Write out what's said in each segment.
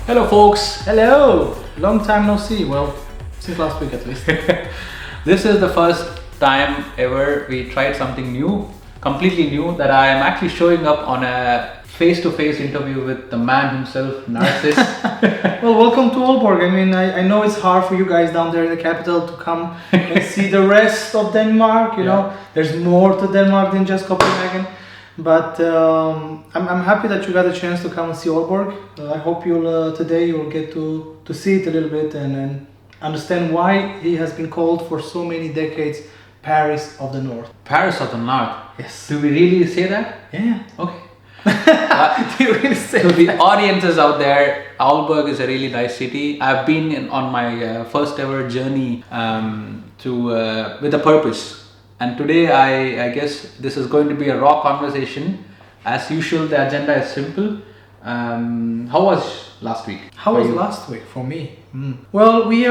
Hello folks! Hello! Long time no see. Well, since last week at least. This is the first time ever we tried something new, completely new, that I am actually showing up on a face-to-face interview with the man himself, Narcissus. Well, welcome to Aalborg. I mean, I know it's hard for you guys down there in the capital to come and see the rest of Denmark. You know, there's more to Denmark than just Copenhagen. But I'm happy that you got a chance to come and see Aalborg. I hope today you'll get to see it a little bit and understand why he has been called for so many decades Paris of the North. Paris of the North? Yes. Do we really say that? Yeah. Okay. Do you really say to the audiences out there, Aalborg is a really nice city. I've been on my first ever journey with a purpose. And today I guess this is going to be a raw conversation. As usual, the agenda is simple. How was last week? How was last week for me? Well, we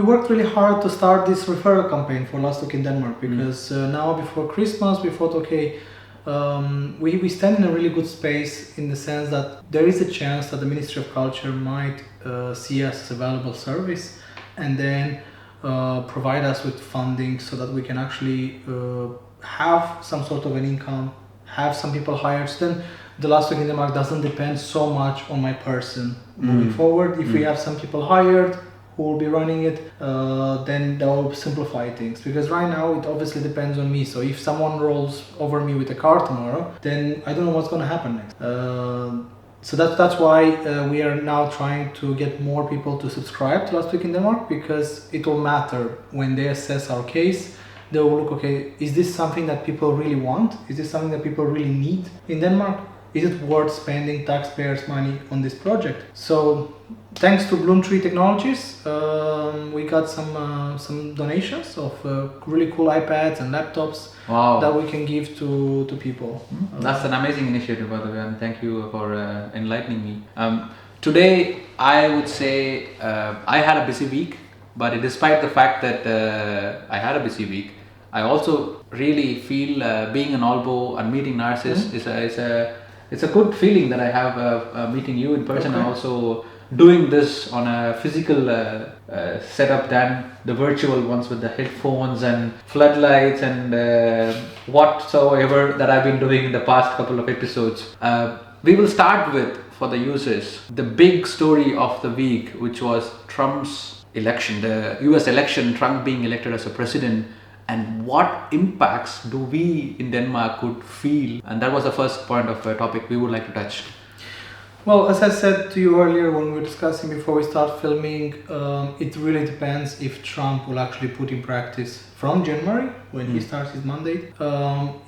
worked really hard to start this referral campaign for Last Week in Denmark because now before Christmas we thought, okay, we stand in a really good space in the sense that there is a chance that the Ministry of Culture might see us as a valuable service and then provide us with funding so that we can actually have some sort of an income, have some people hired. So then the Last Week in Denmark doesn't depend so much on my person moving forward. If we have some people hired who will be running it, then that will simplify things. Because right now it obviously depends on me. So if someone rolls over me with a car tomorrow, then I don't know what's going to happen next. So that's why we are now trying to get more people to subscribe to Last Week in Denmark, because it will matter when they assess our case. They will look, okay, is this something that people really want? Is this something that people really need in Denmark? Is it worth spending taxpayers' money on this project? So thanks to Bloom Tree Technologies, we got some donations of really cool iPads and laptops that we can give to people. That's an amazing initiative, by the way, and thank you for enlightening me. Today, I would say I had a busy week, but despite the fact that I had a busy week, I also really feel being in Aalborg and meeting Narcissus it's a good feeling that I have meeting you in person and also doing this on a physical setup than the virtual ones with the headphones and floodlights and whatsoever that I've been doing in the past couple of episodes. We will start with, for the users, the big story of the week, which was Trump's election, the US election, Trump being elected as a president. And what impacts do we in Denmark could feel? And that was the first point of a topic we would like to touch. Well, as I said to you earlier when we were discussing before we start filming, it really depends if Trump will actually put in practice from January, when he starts his mandate,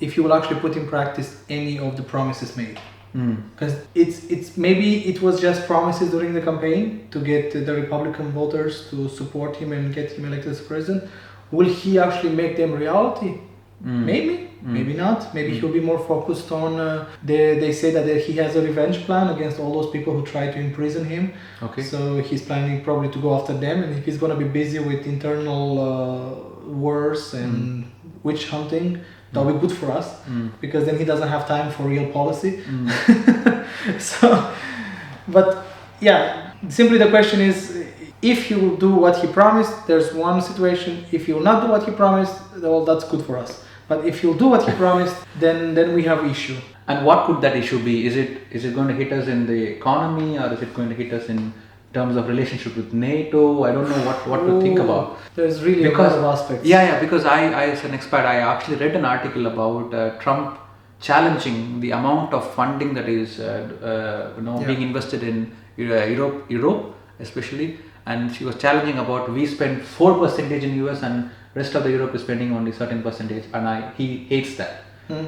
if he will actually put in practice any of the promises made. Because it's maybe it was just promises during the campaign to get the Republican voters to support him and get him elected as president. Will he actually make them reality? Maybe, maybe not. Maybe he'll be more focused on, they say that he has a revenge plan against all those people who try to imprison him. Okay. So he's planning probably to go after them, and if he's going to be busy with internal wars and witch hunting, that'll be good for us, because then he doesn't have time for real policy. So, but yeah, simply the question is, if he will do what he promised, there's one situation. If he will not do what he promised, well, that's good for us. But if he'll do what he promised, then we have issue. And what could that issue be? Is it going to hit us in the economy, or is it going to hit us in terms of relationship with NATO? I don't know what to think about. There's really a lot of aspects. Yeah, because I as an expert, I actually read an article about Trump challenging the amount of funding that is being invested in Europe especially. And she was challenging about, we spend 4% in US and rest of the Europe is spending only certain percentage, and he hates that.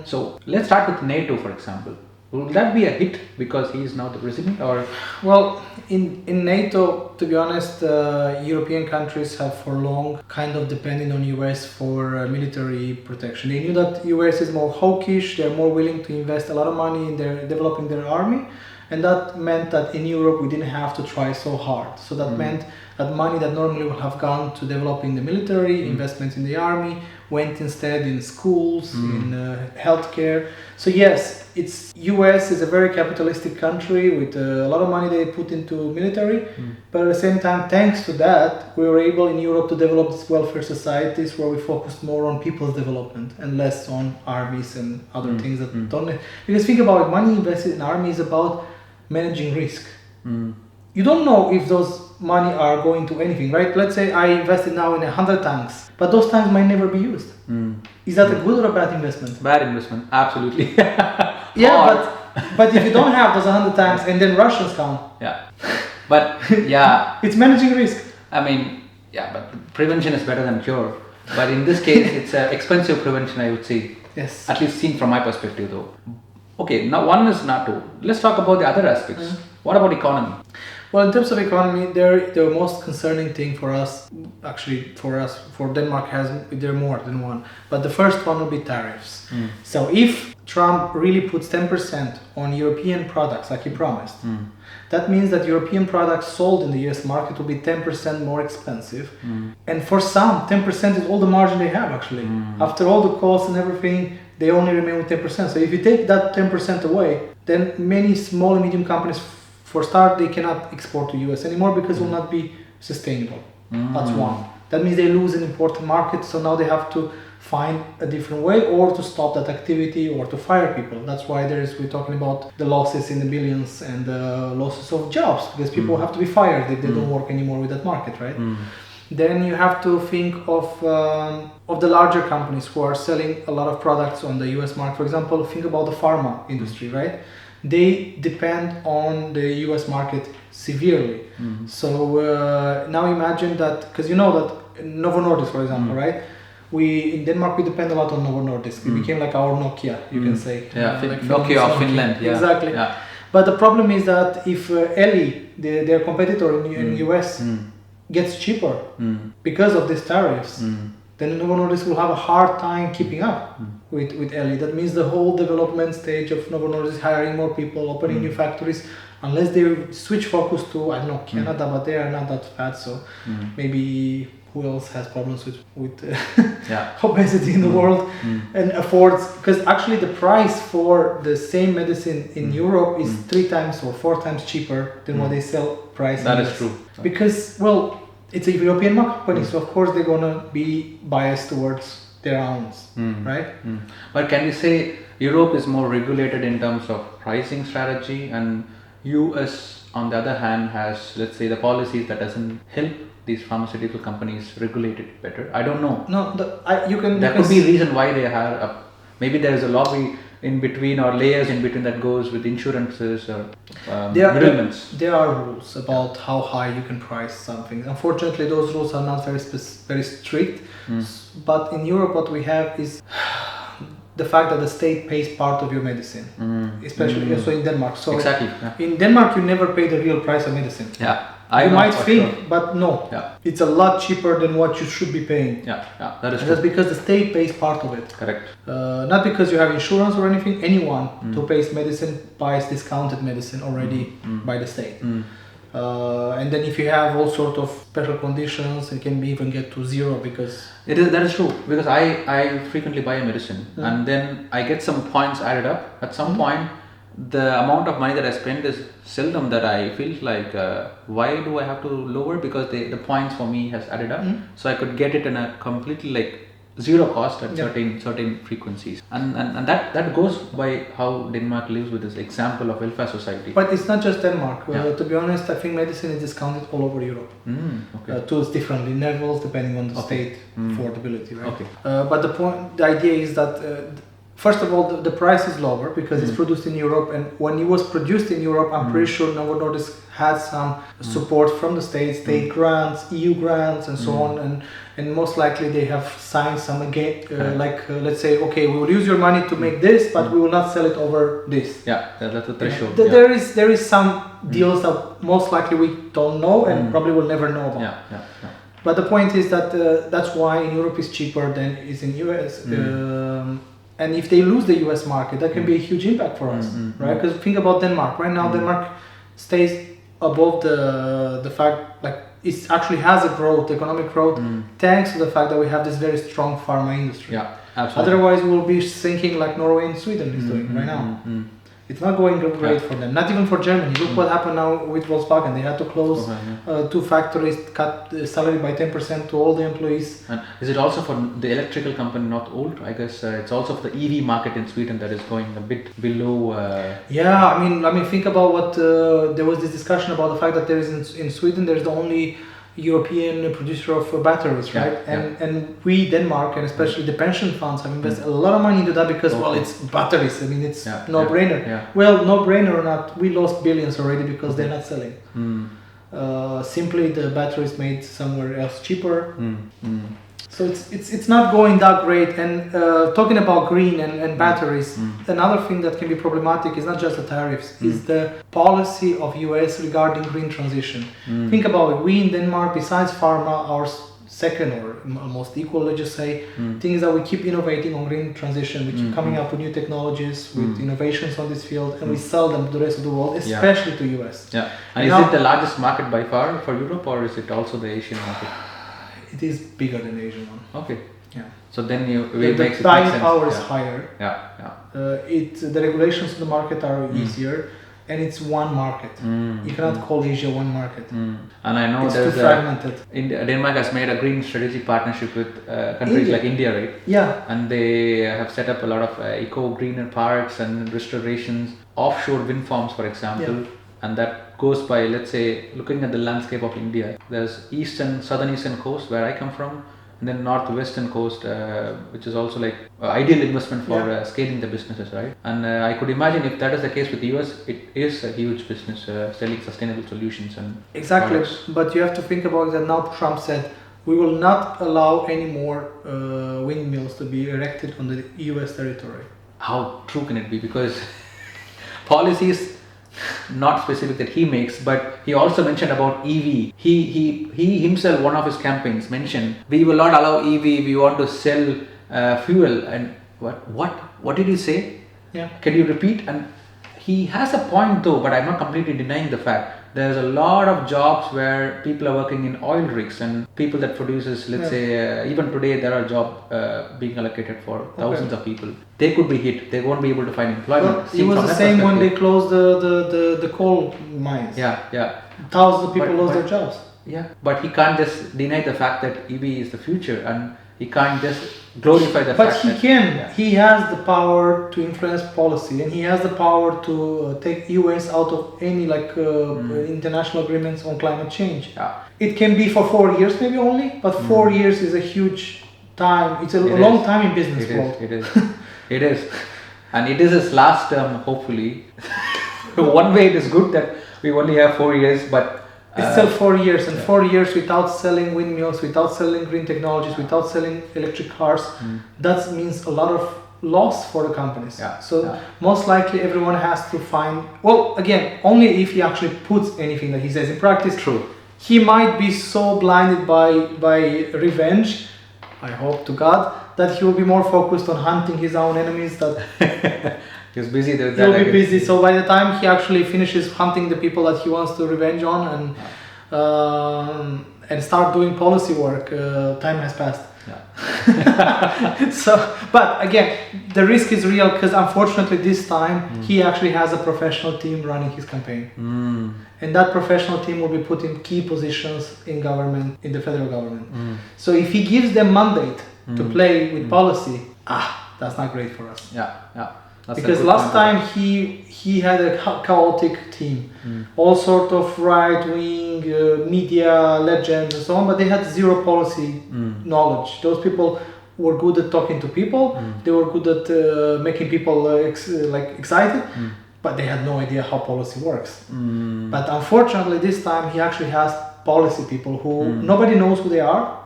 So let's start with NATO, for example. Will that be a hit because he is now the president, or? Well, in NATO, to be honest, European countries have for long kind of depended on US for military protection. They knew that US is more hawkish, they're more willing to invest a lot of money in developing their army. And that meant that in Europe we didn't have to try so hard. So that meant that money that normally would have gone to developing the military, investments in the army, went instead in schools, in healthcare. So yes, it's US is a very capitalistic country with a lot of money they put into military, but at the same time, thanks to that, we were able in Europe to develop these welfare societies where we focused more on people's development and less on armies and other things that don't. Because think about it, money invested in army is about managing risk. You don't know if those money are going to anything, right? Let's say I invested now in 100 tanks, but those tanks might never be used. Is that a good or a bad investment? Bad investment, absolutely. Yeah, but if you don't have those 100 tanks and then Russians come. Yeah, but yeah. It's managing risk. I mean, yeah, but prevention is better than cure. But in this case, it's an expensive prevention, I would say. Yes. At least seen from my perspective though. Okay, now one is NATO. Let's talk about the other aspects. What about economy? Well, in terms of economy, the most concerning thing for us, actually for Denmark, there are more than one. But the first one will be tariffs. So if Trump really puts 10% on European products, like he promised, that means that European products sold in the US market will be 10% more expensive. And for some, 10% is all the margin they have, actually. After all the costs and everything, they only remain with 10%. So if you take that 10% away, then many small and medium companies, for start, they cannot export to US anymore because it will not be sustainable. That's one. That means they lose an important market, so now they have to find a different way or to stop that activity or to fire people. That's why we're talking about the losses in the billions and the losses of jobs, because people have to be fired if they don't work anymore with that market, right? Then you have to think of the larger companies who are selling a lot of products on the US market. For example, think about the pharma industry, right? They depend on the US market severely. So now imagine that, because you know that Novo Nordisk, for example, right? In Denmark we depend a lot on Novo Nordisk. It became like our Nokia, you can say. Yeah, like Nokia of Finland. Yeah. Exactly. Yeah. But the problem is that if Eli, their competitor in US, gets cheaper because of these tariffs, then Novo Nordisk will have a hard time keeping up with Eli. That means the whole development stage of Novo Nordisk, hiring more people, opening new factories, unless they switch focus to, I don't know, Canada, but they are not that fat, so maybe who else has problems with obesity in the world and affords, because actually the price for the same medicine in Europe is 3 times or 4 times cheaper than what they sell price. That is true. Because, well, it's a European company, so of course they're gonna be biased towards their own, right? But can we say Europe is more regulated in terms of pricing strategy, and US on the other hand has, let's say, the policies that doesn't help these pharmaceutical companies regulate it better? I don't know. No, There could be a reason why they have maybe there is a lobby in between or layers in between that goes with insurances or middlemen. There are rules about how high you can price something. Unfortunately, those rules are not very strict. But in Europe, what we have is the fact that the state pays part of your medicine, especially also in Denmark. So exactly. In Denmark, you never pay the real price of medicine. Yeah. You might think, but no. Yeah. It's a lot cheaper than what you should be paying. Yeah, that is true. That's because the state pays part of it. Correct. Not because you have insurance or anything. Anyone who pays medicine buys discounted medicine already by the state. And then if you have all sort of special conditions, it can be even get to zero because... That is true, because I frequently buy a medicine and then I get some points added up. At some point, the amount of money that I spend is seldom that I feel like why do I have to lower, because the points for me has added up, so I could get it in a completely like zero cost at certain frequencies, and that goes by how Denmark lives with this example of welfare society. But it's not just Denmark. To be honest, I think medicine is discounted all over Europe. To different levels depending on the state affordability, right? But the idea is that first of all, the price is lower because it's produced in Europe, and when it was produced in Europe, I'm pretty sure Novo Nordisk had some support from the states, state grants, EU grants, and so on, and most likely they have signed some let's say, okay, we will use your money to make this, but we will not sell it over this. Yeah, that's a threshold. There is some deals that most likely we don't know and probably will never know about. Yeah. But the point is that that's why in Europe is cheaper than is in US. And if they lose the US market, that can be a huge impact for us, right? Because think about Denmark. Right now, Denmark stays above the fact, like it actually has a growth, economic growth, thanks to the fact that we have this very strong pharma industry. Yeah, absolutely. Otherwise, we will be sinking like Norway and Sweden is doing right now. It's not going great for them. Not even for Germany. Look what happened now with Volkswagen. They had to close 2 factories, cut the salary by 10% to all the employees. And is it also for the electrical company not old? I guess it's also for the EV market in Sweden that is going a bit below. Yeah, I mean, think about what there was this discussion about the fact that there is in Sweden. There's the only European producer of batteries, right? And we, Denmark, and especially the pension funds have invested a lot of money into that because, well, it's batteries. I mean, it's no-brainer. Yeah. Well, no-brainer or not, we lost billions already because they're not selling. Simply the batteries made somewhere else cheaper. So it's not going that great. And talking about green and batteries, another thing that can be problematic is not just the tariffs, is the policy of US regarding green transition. Think about it. We in Denmark, besides pharma, our second or almost equal, let's just say, thing is that we keep innovating on green transition. We keep coming up with new technologies, with innovations on this field, and we sell them to the rest of the world, especially to US. Yeah. And is it the largest market by far for Europe, or is it also the Asian market? It is bigger than the Asian one. Okay. Yeah. So then the buying power is higher. Yeah. The regulations of the market are easier, and it's one market. You cannot call Asia one market. And I know it's too fragmented. Denmark has made a green strategic partnership with countries like India, right? Yeah. And they have set up a lot of eco-greener parks and restorations, offshore wind farms, for example. Yeah. And that goes by, let's say, looking at the landscape of India. There's southern eastern coast where I come from, and then northwestern coast, which is also like ideal investment for scaling the businesses, right? And I could imagine if that is the case with the US, it is a huge business selling sustainable solutions and exactly. products. But you have to think about that now. Trump said we will not allow any more windmills to be erected on the US territory. How true can it be? Because policies not specific that he makes, but he also mentioned about EV. He himself, one of his campaigns mentioned, we will not allow EV, we want to sell fuel. And what did he say? Yeah. Can you repeat? And he has a point though, but I'm not completely denying the fact. There's a lot of jobs where people are working in oil rigs and people that produces, let's say, even today there are jobs being allocated for thousands of people. They could be hit. They won't be able to find employment. Well, it was the same when they closed the coal mines. Yeah. Thousands of people lost their jobs. Yeah, but he can't just deny the fact that EV is the future, and he can't just glorify the fact. But he can. Yeah. He has the power to influence policy, and he has the power to take US out of any international agreements on climate change. Yeah. It can be for 4 years maybe only, but 4 years is a huge time. It's a long time in business world. It is. And it is his last term, hopefully. One way it is good that we only have 4 years, but it's still 4 years, and 4 years without selling windmills, without selling green technologies, without selling electric cars, that means a lot of loss for the companies. Most likely everyone has to find, well, again, only if he actually puts anything that he says in practice. True. He might be so blinded by revenge, I hope to God, that he will be more focused on hunting his own enemies. That he's busy with that. He'll be busy. So by the time he actually finishes hunting the people that he wants to revenge on and start doing policy work, time has passed. But again, the risk is real because unfortunately this time he actually has a professional team running his campaign, and that professional team will be put in key positions in government, in the federal government. So if he gives them mandate to play with policy, that's not great for us. That's because last time he had a chaotic team, all sort of right-wing media legends and so on, but they had zero policy knowledge. Those people were good at talking to people, they were good at making people excited, but they had no idea how policy works. But unfortunately this time he actually has policy people who nobody knows who they are.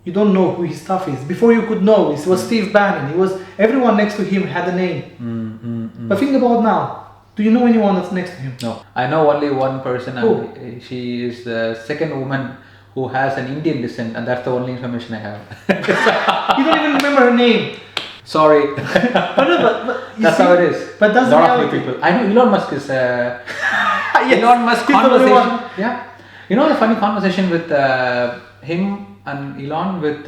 You don't know who his staff is. Before you could know, it was Steve Bannon. Everyone next to him had a name. But think about now. Do you know anyone that's next to him? No. I know only one person. Who? And she is the second woman who has an Indian descent, and that's the only information I have. You don't even remember her name. Sorry. but that's how it is. But that's a lot of people. I know Elon Musk is. Elon Musk conversation. You know, a funny conversation with him and Elon with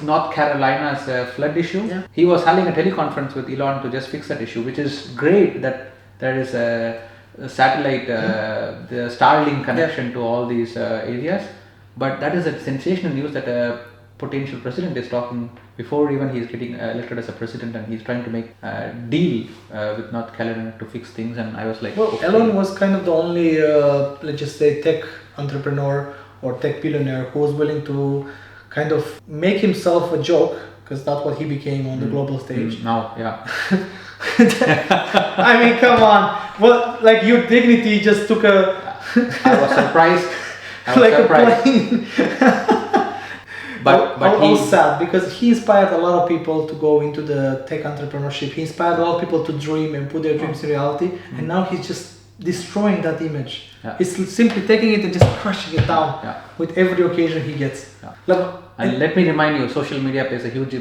North Carolina's flood issue. Yeah. He was having a teleconference with Elon to just fix that issue, which is great that there is a satellite, the Starlink connection to all these areas. But that is a sensational news that a potential president is talking before even he's getting elected as a president, and he's trying to make a deal with North Carolina to fix things. And I was like, well, okay. Elon was kind of the only, let's just say, tech entrepreneur or tech billionaire who was willing to kind of make himself a joke, because that's what he became on the global stage. Now, yeah. I mean, come on. Well, like your dignity just took a... I was surprised. Like a plane. But I was sad because he inspired a lot of people to go into the tech entrepreneurship. He inspired a lot of people to dream and put their dreams in reality. And now he's just destroying that image. Yeah. He's simply taking it and just crushing it down with every occasion he gets. Yeah. And let me remind you, social media plays a huge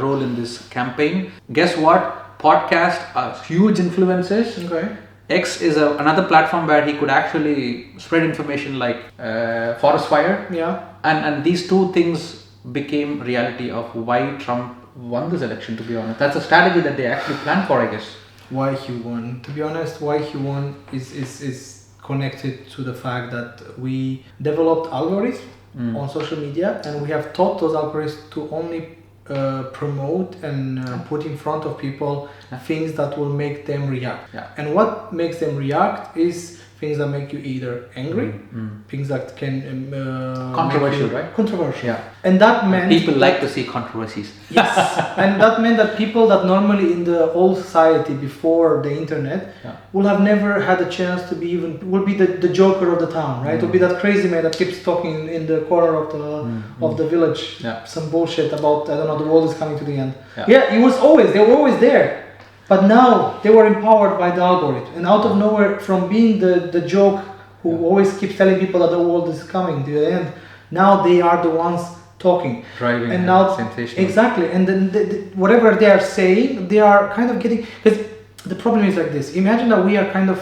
role in this campaign. Guess what? Podcasts are huge influencers. Okay. X is another platform where he could actually spread information like forest fire. Yeah. And these two things became reality of why Trump won this election, to be honest. That's a strategy that they actually planned for, I guess. Why he won? To be honest, why he won is connected to the fact that we developed algorithms on social media, and we have taught those algorithms to only promote and put in front of people things that will make them react. Yeah. And what makes them react is things that make you either angry, things that can controversial, right? Controversial. Yeah. And that meant people like to see controversies. Yes. And that meant that people that normally in the old society before the internet will have never had a chance to be will be the joker of the town, right? Will be that crazy man that keeps talking in the corner of the village, some bullshit about, I don't know, the world is coming to the end. Yeah, they were always there. But now they were empowered by the algorithm, and out of nowhere, from being the joke who always keeps telling people that the world is coming to the end, now they are the ones talking, driving, and now sensational. Exactly, and then whatever they are saying, they are kind of getting. Because the problem is like this: imagine that we are kind of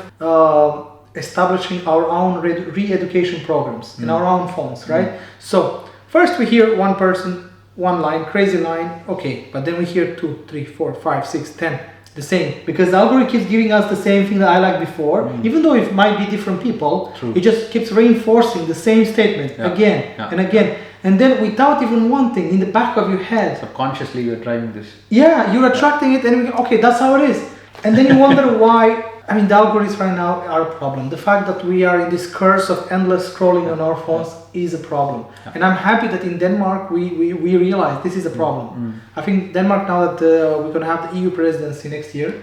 establishing our own re-education programs in our own phones, right? So first we hear one person, one line, crazy line, okay, but then we hear 2, 3, 4, 5, 6, 10. The same, because the algorithm keeps giving us the same thing that I liked before, even though it might be different people. True. It just keeps reinforcing the same statement again and again, and then without even wanting, in the back of your head, subconsciously you're driving this. Yeah, you're attracting it, and okay, that's how it is. And then you wonder why. I mean, the algorithms right now are a problem. The fact that we are in this curse of endless scrolling on our phones is a problem. And I'm happy that in Denmark we realize this is a problem. I think Denmark, now that we're going to have the EU presidency next year,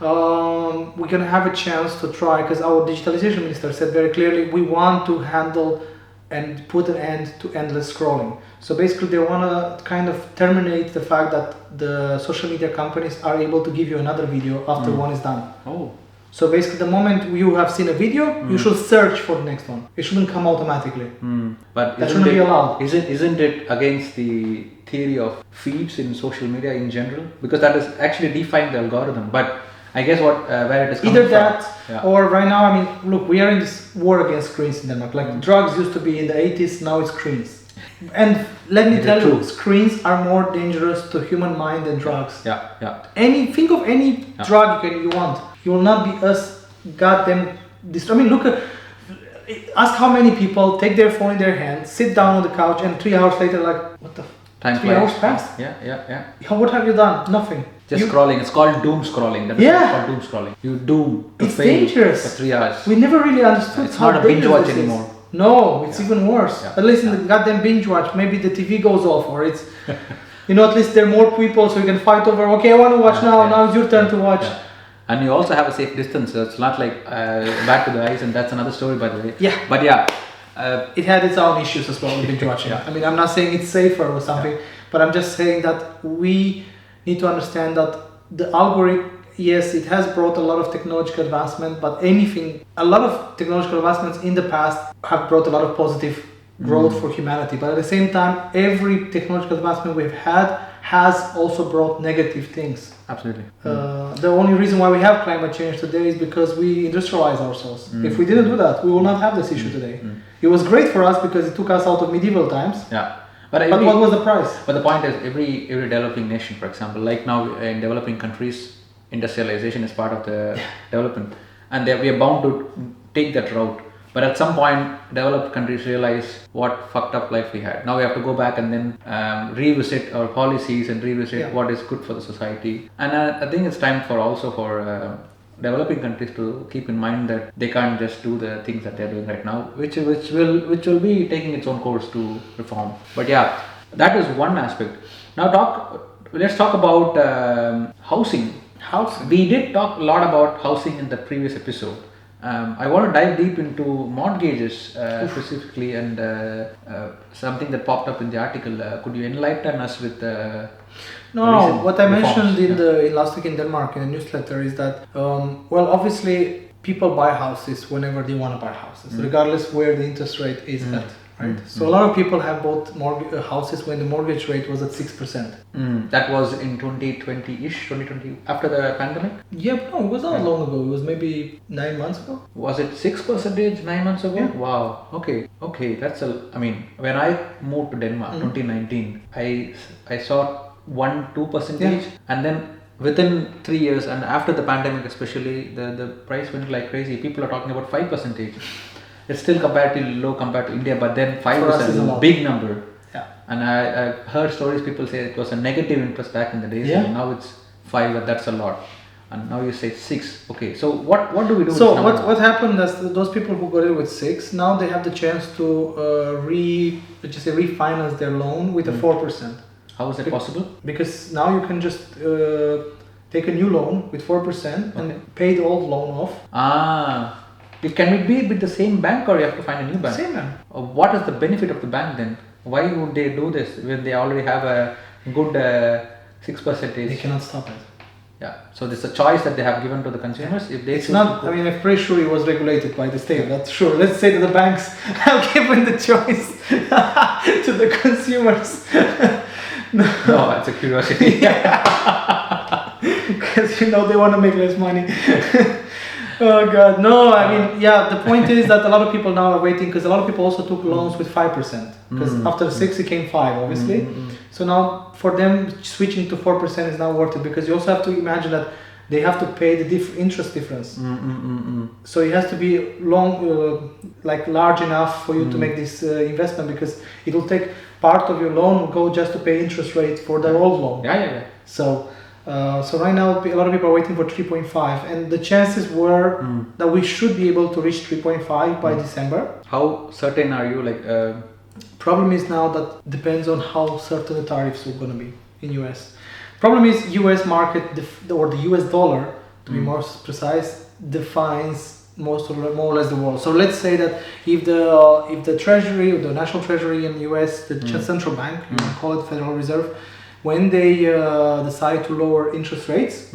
we're going to have a chance to try, because our digitalization minister said very clearly, we want to handle and put an end to endless scrolling. So basically they want to kind of terminate the fact that the social media companies are able to give you another video after one is done. Oh. So basically the moment you have seen a video, you should search for the next one. It shouldn't come automatically. But that shouldn't be allowed. Isn't it against the theory of feeds in social media in general? Because that is actually defying the algorithm. But I guess where it is coming either that or right now, I mean, look, we are in this war against screens in Denmark. Like drugs used to be in the 80s, now it's screens. And let me tell you, screens are more dangerous to human mind than drugs. Think of any drug you want. You will not be as goddamn I mean, look at, ask how many people take their phone in their hand, sit down on the couch, and 3 hours later, like, what the time 3 hours passed? What have you done? Nothing. Just scrolling. It's called doom scrolling. That is called doom scrolling. You doom to it's fail dangerous for 3 hours. We never really understood it's how not a binge dangerous watch this anymore. Is. No, it's even worse. At least in the goddamn binge watch, maybe the TV goes off, or it's, at least there are more people, so you can fight over, okay, I want to watch now, now it's your turn to watch. And you also have a safe distance, so it's not like back to the eyes, and that's another story, by the way. But it had its own issues as well with binge watching. I mean, I'm not saying it's safer or something, but I'm just saying that we need to understand that the algorithm, yes, it has brought a lot of technological advancement, but a lot of technological advancements in the past have brought a lot of positive growth for humanity. But at the same time, every technological advancement we've had has also brought negative things. Absolutely. The only reason why we have climate change today is because we industrialize ourselves. If we didn't do that, we will not have this issue today. It was great for us because it took us out of medieval times. Yeah. But what was the price? But the point is, every developing nation, for example, like now in developing countries, industrialization is part of the development, and we are bound to take that route. But at some point, developed countries realize what fucked up life we had. Now we have to go back and then revisit our policies and revisit what is good for the society. And I think it's time for developing countries to keep in mind that they can't just do the things that they're doing right now, which will be taking its own course to reform. But yeah, that is one aspect. Now let's talk about housing. We did talk a lot about housing in the previous episode. I want to dive deep into mortgages specifically, and something that popped up in the article. Could you enlighten us with No, what I mentioned in last week in Denmark in the newsletter is that, obviously people buy houses whenever they want to buy houses, regardless where the interest rate is at. Right. So a lot of people have bought houses when the mortgage rate was at 6%. That was in 2020-ish, 2020, after the pandemic? Yeah, no, it was not long ago. It was maybe 9 months ago. Was it 6% 9 months ago? Yeah. Wow. Okay. When I moved to Denmark, 2019, I saw 1-2%, and then within 3 years, and after the pandemic especially, the price went like crazy. People are talking about 5%. It's still comparatively low compared to India, but then 5% is a big number. Yeah. And I've heard stories, people say it was a negative interest back in the days, and now it's 5, but that's a lot. And now you say 6. Okay, so what do we do? So what happened is those people who got it with 6, now they have the chance to refinance their loan with a 4%. How is that possible? Because now you can just take a new loan with 4% and pay the old loan off. Can it be with the same bank, or you have to find a new bank? Same bank. What is the benefit of the bank then? Why would they do this when they already have a good 6%? They cannot stop it. Yeah. So this is a choice that they have given to the consumers. If they it's not. I mean, I'm pretty sure it was regulated by the state. That's sure. Let's say that the banks have given the choice to the consumers. No, it's a curiosity. Because they want to make less money. Oh God, no! I mean, the point is that a lot of people now are waiting, because a lot of people also took loans with 5%. Because after 6 it came 5, obviously. So now for them, switching to 4% is now worth it, because you also have to imagine that they have to pay the interest difference. So it has to be large enough for you to make this investment, because it will take part of your loan will go just to pay interest rate for their old loan. Yeah. So right now a lot of people are waiting for 3.5, and the chances were that we should be able to reach 3.5 by December. How certain are you? Problem is now that depends on how certain the tariffs are going to be in US. Problem is US market or the US dollar, to be more precise, defines more or less the world. So let's say that if the Treasury or the National Treasury in US, the central bank, you can call it Federal Reserve, when they decide to lower interest rates,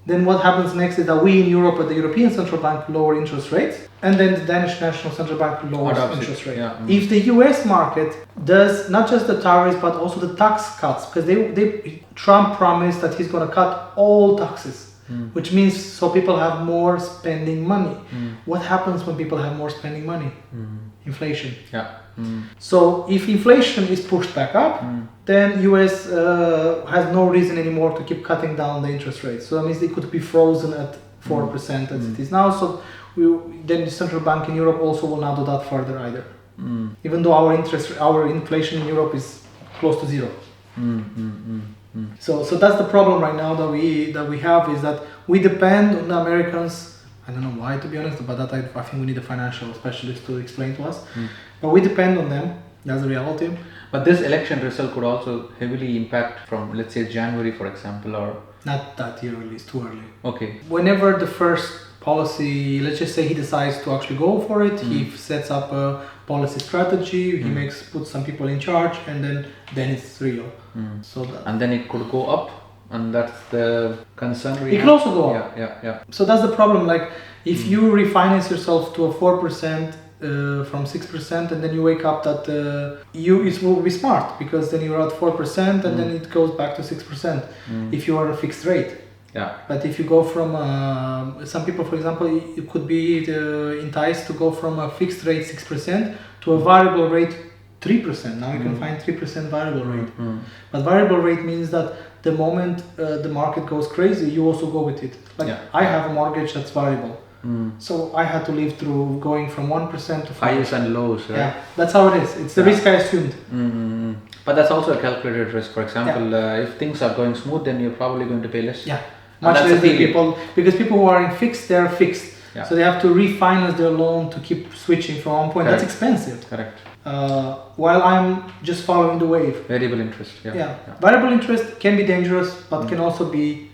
then what happens next is that we in Europe at the European Central Bank lower interest rates, and then the Danish National Central Bank lowers interest rate. Yeah. If the US market does not just the tariffs but also the tax cuts, because Trump promised that he's going to cut all taxes, which means so people have more spending money. What happens when people have more spending money? Inflation. Yeah. So if inflation is pushed back up, then US has no reason anymore to keep cutting down the interest rates. So that means it could be frozen at 4% as it is now. So then the central bank in Europe also will not do that further either. Even though our inflation in Europe is close to 0. So that's the problem right now that we have, is that we depend on the Americans. I don't know why, to be honest, but that I think we need a financial specialist to explain to us. But we depend on them. That's the reality. But this election result could also heavily impact from, let's say, January, for example, or... Not that early, it's too early. Okay. Whenever the first policy, let's just say he decides to actually go for it, he sets up a policy strategy, he puts some people in charge, and then it's real. And then it could go up, and that's the concern we have. It can also go up. Yeah. So that's the problem. Like, if you refinance yourself to a 4%, from 6%, and then you wake up that it will be smart, because then you're at 4% and then it goes back to 6% if you are a fixed rate. Yeah. But if you go from some people, for example, it could be enticed to go from a fixed rate 6% to a variable rate 3%. Now you can find 3% variable rate. But variable rate means that the moment the market goes crazy, you also go with it. Like I have a mortgage that's variable. So I had to live through going from 1% to 5%. Highs and lows, right? Yeah, that's how it is. It's the risk I assumed. But that's also a calculated risk. For example, if things are going smooth, then you're probably going to pay less. Yeah, much less than people, because people who are in fixed, they're fixed. Yeah. So they have to refinance their loan to keep switching from one point. Correct. That's expensive. Correct. While I'm just following the wave. Variable interest. Yeah. Variable interest can be dangerous, but can also be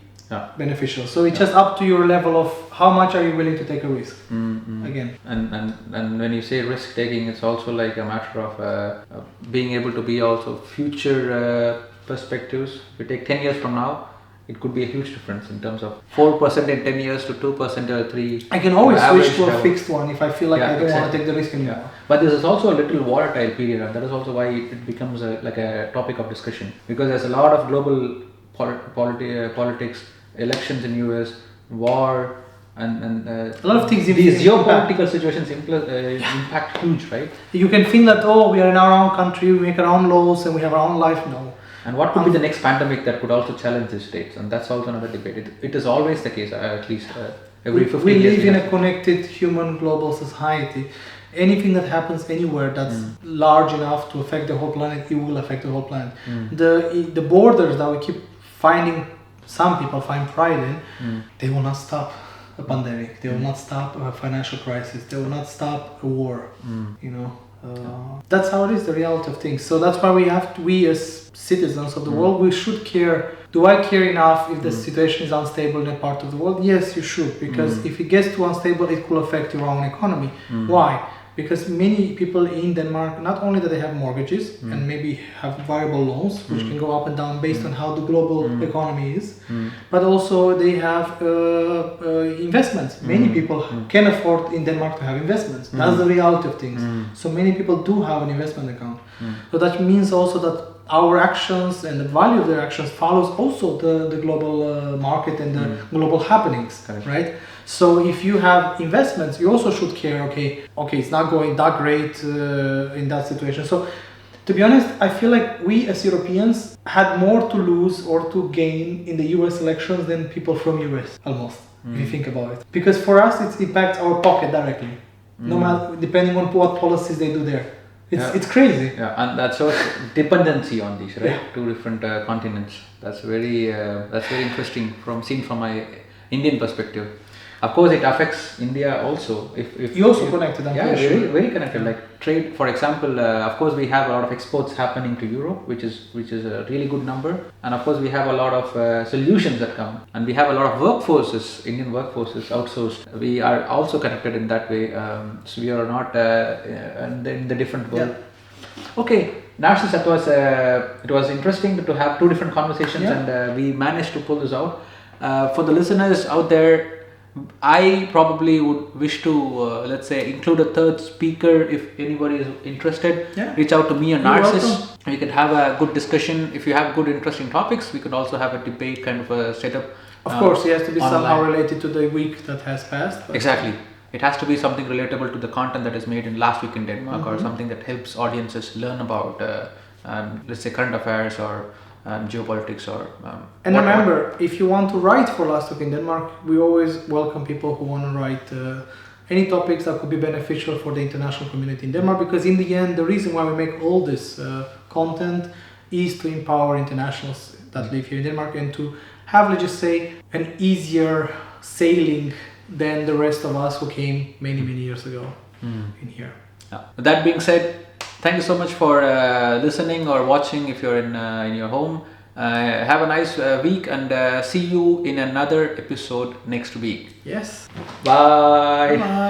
beneficial. So it's just up to your level of how much are you willing to take a risk. Again. And when you say risk taking, it's also like a matter of being able to be also future perspectives. If we take 10 years from now, it could be a huge difference in terms of 4% in 10 years to 2% or 3%. I can always switch to a fixed one if I feel like I don't want to take the risk anymore. Yeah. But this is also a little volatile period, and that is also why it becomes like a topic of discussion, because there's a lot of global politics, elections in US, war, and a lot of things. These geopolitical situations impact huge, right? You can think that we are in our own country, we make our own laws, and we have our own life. No. And what could be the next pandemic that could also challenge the states? And that's also another debate. It is always the case, at least every 15 years. We live in a connected human global society. Anything that happens anywhere that's large enough to affect the whole planet, it will affect the whole planet. The borders that we keep finding, some people find pride in, they will not stop a pandemic. They will not stop a financial crisis. They will not stop a war. You know. That's how it is, the reality of things. So that's why we as citizens of the world, we should care. Do I care enough if the situation is unstable in a part of the world? Yes, you should, because if it gets too unstable, it will affect your own economy. Why? Because many people in Denmark, not only that they have mortgages and maybe have variable loans, which can go up and down based on how the global economy is, but also they have investments. Many people can afford in Denmark to have investments. That's the reality of things. So many people do have an investment account. So that means also that our actions and the value of their actions follows also the global market and the global happenings, right? So if you have investments, you also should care, okay, it's not going that great in that situation. So to be honest, I feel like we as Europeans had more to lose or to gain in the US elections than people from US, almost, if you think about it. Because for us, it impacts our pocket directly, no matter, depending on what policies they do there. It's crazy. Yeah, and that shows dependency on these, right? Two different continents. That's very interesting seen from my Indian perspective. Of course, it affects India also. If you also connected, I'm very, very connected. Like trade, for example. Of course, we have a lot of exports happening to Europe, which is a really good number. And of course, we have a lot of solutions that come, and we have a lot of workforces, Indian workforces outsourced. We are also connected in that way. So we are not in the different world. Yeah. Okay, Narcissus, it was interesting to have two different conversations, and we managed to pull this out. For the listeners out there, I probably would wish to, let's say, include a third speaker if anybody is interested. Reach out to me or Narcissus. We could have a good discussion. If you have good, interesting topics, we could also have a debate kind of a setup. Of course, it has to be somehow related to the week that has passed. Exactly. It has to be something relatable to the content that is made in last week in Denmark, or something that helps audiences learn about, let's say, current affairs or geopolitics or and remember, if you want to write for Last Week in Denmark, we always welcome people who want to write any topics that could be beneficial for the international community in Denmark, because in the end, the reason why we make all this content is to empower internationals that live here in Denmark and to have, let's just say, an easier sailing than the rest of us who came many years ago in here. With that being said, thank you so much for listening or watching if you're in your home. Have a nice week, and see you in another episode next week. Yes. Bye. Bye.